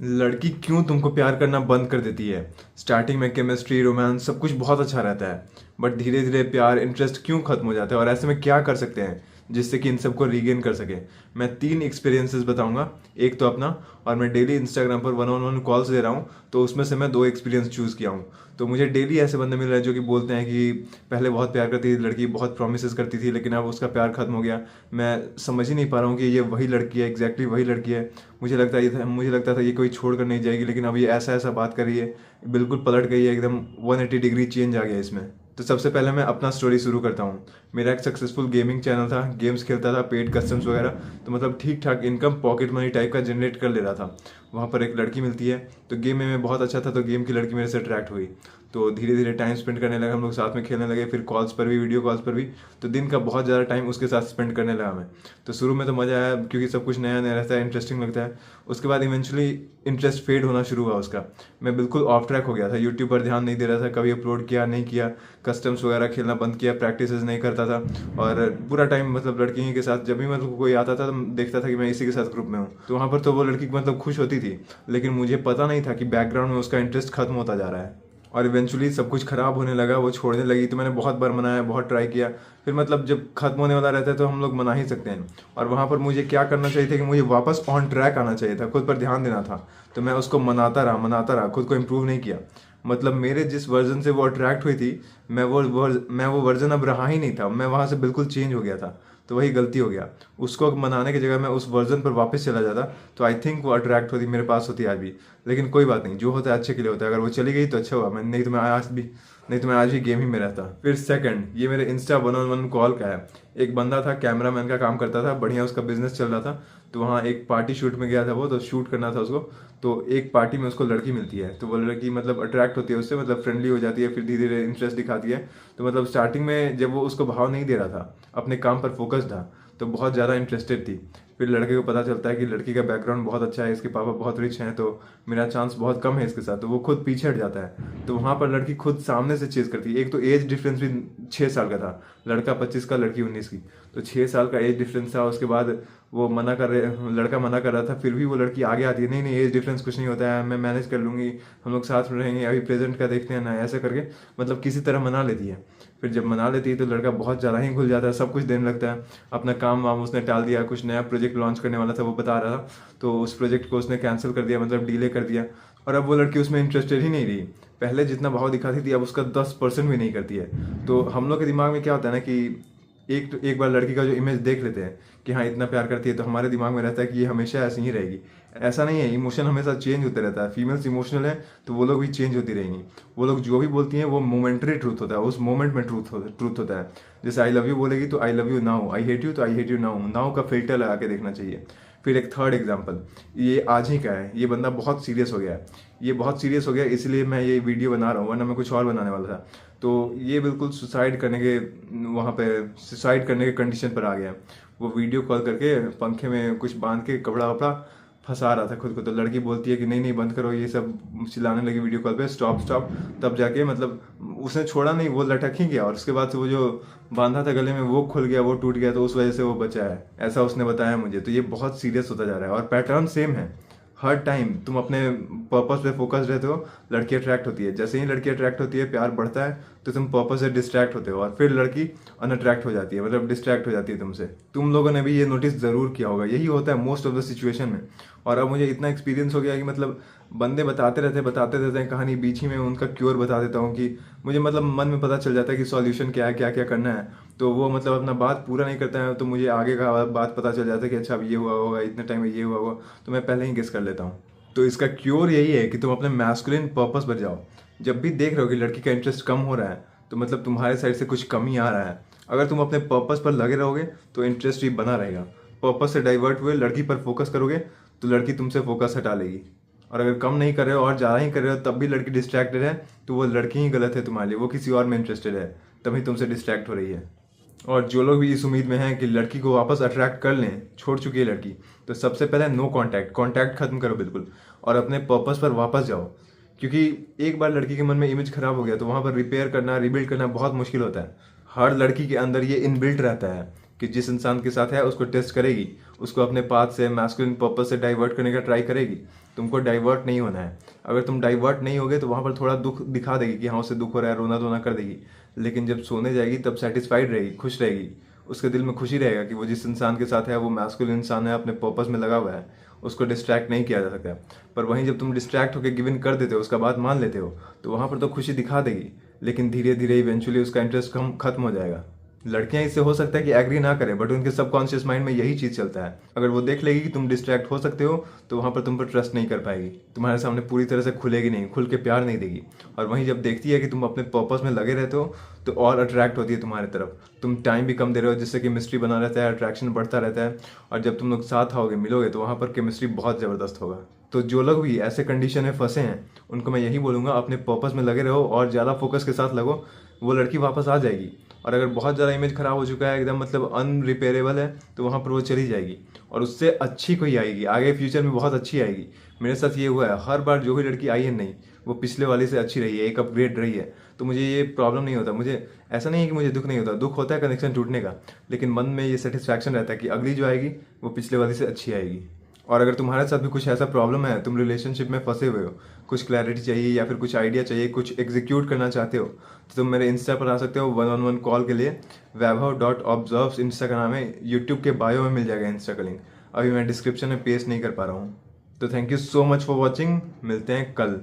लड़की क्यों तुमको प्यार करना बंद कर देती है। स्टार्टिंग में केमिस्ट्री रोमांस सब कुछ बहुत अच्छा रहता है, बट धीरे धीरे प्यार इंटरेस्ट क्यों खत्म हो जाता है और ऐसे में क्या कर सकते हैं जिससे कि इन सबको रीगेन कर सके। मैं 3 एक्सपीरियंसेस बताऊंगा, एक तो अपना, और मैं डेली इंस्टाग्राम पर 1-on-1 कॉल्स दे रहा हूँ, तो उसमें से मैं 2 एक्सपीरियंस चूज़ किया हूँ। तो मुझे डेली ऐसे बंदे मिल रहे हैं जो कि बोलते हैं कि पहले बहुत प्यार करती थी लड़की, बहुत प्रॉमिसेस करती थी, लेकिन अब उसका प्यार खत्म हो गया। मैं समझ ही नहीं पा रहा हूँ कि ये वही लड़की है, एग्जैक्टली वही लड़की है। मुझे लगता था ये कोई छोड़ कर नहीं जाएगी, लेकिन अब ये ऐसा ऐसा बात कर रही है, बिल्कुल पलट गई है एकदम। 180 डिग्री चेंज आ गया इसमें। तो सबसे पहले मैं अपना स्टोरी शुरू करता हूँ। मेरा एक सक्सेसफुल गेमिंग चैनल था, गेम्स खेलता था, पेड कस्टम्स वगैरह, तो मतलब ठीक ठाक इनकम पॉकेट मनी टाइप का जनरेट कर ले रहा था। वहाँ पर एक लड़की मिलती है, तो गेम में मैं बहुत अच्छा था, तो गेम की लड़की मेरे से अट्रैक्ट हुई। तो धीरे धीरे टाइम स्पेंड करने लगा, हम लोग साथ में खेलने लगे, फिर कॉल्स पर भी, वीडियो कॉल्स पर भी। तो दिन का बहुत ज़्यादा टाइम उसके साथ स्पेंड करने लगा मैं। तो शुरू में तो मज़ा आया, क्योंकि सब कुछ नया नया रहता है, इंटरेस्टिंग लगता है। उसके बाद इवेंचुअली इंटरेस्ट फेड होना शुरू हुआ उसका। मैं बिल्कुल ऑफ ट्रैक हो गया था, यूट्यूब पर ध्यान नहीं दे रहा था, कभी अपलोड किया नहीं किया, कस्टम्स वगैरह खेलना बंद किया, प्रैक्टिस नहीं करता था। और पूरा टाइम मतलब लड़की ही के साथ, जब भी मतलब कोई आता था तो देखता था कि मैं इसी के साथ ग्रुप में हूँ, तो वहाँ पर तो वो लड़की मतलब खुश होती थी, लेकिन मुझे पता नहीं था कि बैकग्राउंड में उसका इंटरेस्ट खत्म होता जा रहा है। और इवेंचुअली सब कुछ खराब होने लगा, वो छोड़ने लगी, तो मैंने बहुत बार मनाया, बहुत ट्राई किया। फिर मतलब जब खत्म होने वाला रहता है तो हम लोग मना ही सकते हैं। और वहाँ पर मुझे क्या करना चाहिए था कि मुझे वापस ऑन ट्रैक आना चाहिए था, खुद पर ध्यान देना था। तो मैं उसको मनाता रहा, खुद को इम्प्रूव नहीं किया। मतलब मेरे जिस वर्जन से वो अट्रैक्ट हुई थी, मैं वो वर्जन अब रहा ही नहीं था, मैं वहाँ से बिल्कुल चेंज हो गया था। तो वही गलती हो गया, उसको मनाने की जगह मैं उस वर्जन पर वापस चला जाता, तो आई थिंक वो अट्रैक्ट होती, मेरे पास होती आज भी। लेकिन कोई बात नहीं, जो होता है अच्छे के लिए होता है। अगर वो चली गई तो अच्छा हुआ, मैं नहीं तो मैं आज भी गेम ही में रहता। फिर सेकंड, ये मेरे इंस्टा 1-on-1 कॉल का है। एक बंदा था, कैमरामैन का काम करता था, बढ़िया उसका बिजनेस चल रहा था। तो वहाँ एक पार्टी शूट में गया था वो, तो शूट करना था उसको। तो एक पार्टी में उसको लड़की मिलती है, तो वो लड़की मतलब अट्रैक्ट होती है उससे, मतलब फ्रेंडली हो जाती है, फिर धीरे धीरे इंटरेस्ट दिखाती है। तो मतलब स्टार्टिंग में जब वो उसको भाव नहीं दे रहा था, अपने काम पर फोकस था, तो बहुत ज़्यादा इंटरेस्टेड थी। फिर लड़के को पता चलता है कि लड़की का बैकग्राउंड बहुत अच्छा है, इसके पापा बहुत रिच हैं, तो मेरा चांस बहुत कम है इसके साथ, तो वो खुद पीछे हट जाता है। तो वहाँ पर लड़की खुद सामने से चेज करती है। एक तो एज डिफरेंस भी 6 साल का था, लड़का 25 का, लड़की 19 की। तो 6 साल का एज डिफरेंस था। उसके बाद वो लड़का मना कर रहा था, फिर भी वो लड़की आगे आती है, नहीं नहीं एज डिफरेंस कुछ नहीं होता है, मैं मैनेज कर लूँगी, हम लोग साथ में रहेंगे, अभी प्रेजेंट का देखते हैं ना, ऐसे करके मतलब किसी तरह मना लेती है। फिर जब मना लेती है तो लड़का बहुत ज़्यादा ही घुल जाता है, सब कुछ देने लगता है। अपना काम वाम उसने टाल दिया, कुछ नया प्रोजेक्ट लॉन्च करने वाला था वो बता रहा था, तो उस प्रोजेक्ट को उसने कैंसिल कर दिया, मतलब डिले कर दिया। और अब वो लड़की उसमें इंटरेस्टेड ही नहीं रही। पहले जितना भाव दिखाती थी अब उसका 10% भी नहीं करती है। तो हम लोग के दिमाग में क्या होता है ना कि एक बार लड़की का जो इमेज देख लेते हैं कि हाँ इतना प्यार करती है, तो हमारे दिमाग में रहता है कि ये हमेशा ऐसी ही रहेगी। ऐसा नहीं है, इमोशन हमेशा चेंज होते रहता है। फीमेल्स इमोशनल है तो वो लोग भी चेंज होती रहेंगी। वो लोग जो भी बोलती हैं वो मोमेंटरी ट्रूथ होता है, उस मोमेंट में ट्रूथ होता है। जैसे आई लव यू बोलेगी तो I love you now, I hate you तो I hate you now, now का फिल्टर लगा के देखना चाहिए। फिर एक थर्ड एग्जाम्पल, ये आज ही का है। ये बंदा बहुत सीरियस हो गया है, ये बहुत सीरियस हो गया, इसलिए मैं ये वीडियो बना रहा हूँ, वरना मैं कुछ और बनाने वाला था। तो ये बिल्कुल वहाँ पे सुसाइड करने के कंडीशन पर आ गया। वो वीडियो कॉल करके पंखे में कुछ बांध के कपड़ा वपड़ा फंसा रहा था खुद को। तो लड़की बोलती है कि नहीं नहीं बंद करो ये सब, चिल्लाने लगी वीडियो कॉल पे, स्टॉप स्टॉप। तब जाके मतलब उसने छोड़ा नहीं, वो लटक ही गया, और उसके बाद से वो जो बांधा था गले में वो खुल गया, वो टूट गया, तो उस वजह से वो बचा है, ऐसा उसने बताया मुझे। तो ये बहुत सीरियस होता जा रहा है, और पैटर्न सेम है। हर टाइम तुम अपने पर्पस पे फोकस रहते हो, लड़की अट्रैक्ट होती है। जैसे ही लड़की अट्रैक्ट होती है, प्यार बढ़ता है, तो तुम पर्पस से डिस्ट्रैक्ट होते हो, और फिर लड़की अनअट्रैक्ट हो जाती है, मतलब डिस्ट्रैक्ट हो जाती है तुमसे। तुम लोगों ने भी ये नोटिस ज़रूर किया होगा, यही होता है मोस्ट ऑफ द सिचुएशन में। और अब मुझे इतना एक्सपीरियंस हो गया कि मतलब बंदे बताते रहते हैं कहानी, बीच ही में उनका क्योर बता देता हूँ कि मुझे मतलब मन में पता चल जाता है कि सॉल्यूशन क्या है, क्या क्या करना है। तो वो मतलब अपना बात पूरा नहीं करता है, तो मुझे आगे का बात पता चल जाता है कि अच्छा अब ये हुआ होगा, इतने टाइम में ये हुआ होगा, तो मैं पहले ही गेस कर लेता हूँ। तो इसका क्योर यही है कि तुम अपने मैस्कुलिन पर्पस पर जाओ। जब भी देख रहे हो कि लड़की का इंटरेस्ट कम हो रहा है, तो मतलब तुम्हारे साइड से कुछ कमी आ रहा है। अगर तुम अपने पर्पस पर लगे रहोगे तो इंटरेस्ट भी बना रहेगा। पर्पस से डाइवर्ट हुए लड़की पर फोकस करोगे तो लड़की तुमसे फोकस हटा लेगी। और अगर कम नहीं कर रहे हो और ज़्यादा ही कर रहे हो तब भी लड़की डिस्ट्रैक्टेड है, तो वो लड़की ही गलत है तुम्हारे लिए, वो किसी और में इंटरेस्टेड है, तभी तुमसे डिस्ट्रैक्ट हो रही है। और जो लोग भी इस उम्मीद में हैं कि लड़की को वापस अट्रैक्ट कर लें, छोड़ चुकी है लड़की, तो सबसे पहले नो कांटेक्ट खत्म करो बिल्कुल, और अपने पर्पस पर वापस जाओ। क्योंकि एक बार लड़की के मन में इमेज खराब हो गया तो वहाँ पर रिपेयर करना, रिबिल्ड करना बहुत मुश्किल होता है। हर लड़की के अंदर ये इनबिल्ट रहता है कि जिस इंसान के साथ है उसको टेस्ट करेगी, उसको अपने पाथ से, मैस्कुलिन पर्पस से डाइवर्ट करने का ट्राई करेगी। तुमको डाइवर्ट नहीं होना है। अगर तुम डाइवर्ट नहीं होगे तो वहाँ पर थोड़ा दुख दिखा देगी कि हाँ उसे दुख हो रहा है, रोना धोना कर देगी, लेकिन जब सोने जाएगी तब सेटिस्फाइड रहेगी, खुश रहेगी। उसके दिल में खुशी रहेगा कि वो जिस इंसान के साथ है वो मैस्कुलिन इंसान है, अपने पर्पस में लगा हुआ है, उसको डिस्ट्रैक्ट नहीं किया जा सकता। पर वहीं जब तुम डिस्ट्रैक्ट होकर गिव इन कर देते हो, उसका बात मान लेते हो, तो वहाँ पर तो खुशी दिखा देगी, लेकिन धीरे धीरे इवेंचुअली उसका इंटरेस्ट खत्म हो जाएगा। लड़कियां इससे हो सकता है कि एग्री ना करें, बट उनके सबकॉन्शियस माइंड में यही चीज़ चलता है। अगर वो देख लेगी कि तुम डिस्ट्रैक्ट हो सकते हो तो वहाँ पर तुम पर ट्रस्ट नहीं कर पाएगी, तुम्हारे सामने पूरी तरह से खुलेगी नहीं, खुल के प्यार नहीं देगी। और वहीं जब देखती है कि तुम अपने पर्पस में लगे रहते हो तो और अट्रैक्ट होती है तुम्हारी तरफ। तुम टाइम भी कम दे रहे हो, जिससे केमिस्ट्री बना रहता है, अट्रैक्शन बढ़ता रहता है। और जब तुम लोग साथ आओगे, मिलोगे, तो वहाँ पर केमिस्ट्री बहुत ज़बरदस्त होगा। तो जो लोग भी ऐसे कंडीशन में फंसे हैं उनको मैं यही बोलूँगा, अपने पर्पस में लगे रहो और ज़्यादा फोकस के साथ लगो, वो लड़की वापस आ जाएगी। और अगर बहुत ज़्यादा इमेज खराब हो चुका है, एकदम मतलब अनरिपेयरेबल है, तो वहाँ पर वो चली जाएगी और उससे अच्छी कोई आएगी, आगे फ्यूचर में बहुत अच्छी आएगी। मेरे साथ ये हुआ है, हर बार जो भी लड़की आई है नहीं, वो पिछले वाले से अच्छी रही है, एक अपग्रेड रही है। तो मुझे ये प्रॉब्लम नहीं होता, मुझे ऐसा नहीं है कि मुझे दुख नहीं होता, दुख होता है कनेक्शन टूटने का, लेकिन मन में ये सेटिस्फैक्शन रहता है कि अगली जो आएगी वो पिछले वाली से अच्छी आएगी। और अगर तुम्हारे साथ भी कुछ ऐसा प्रॉब्लम है, तुम रिलेशनशिप में फंसे हुए हो, कुछ क्लैरिटी चाहिए या फिर कुछ आइडिया चाहिए, कुछ एग्जीक्यूट करना चाहते हो, तो तुम मेरे इंस्टा पर आ सकते हो 1-on-1 कॉल के लिए। वैभव.observes इंस्टाग्राम है, यूट्यूब के बायो में मिल जाएगा इंस्टा का लिंक, अभी मैं डिस्क्रिप्शन में पेस्ट नहीं कर पा रहा हूँ। तो thank you so much for watching, मिलते हैं कल।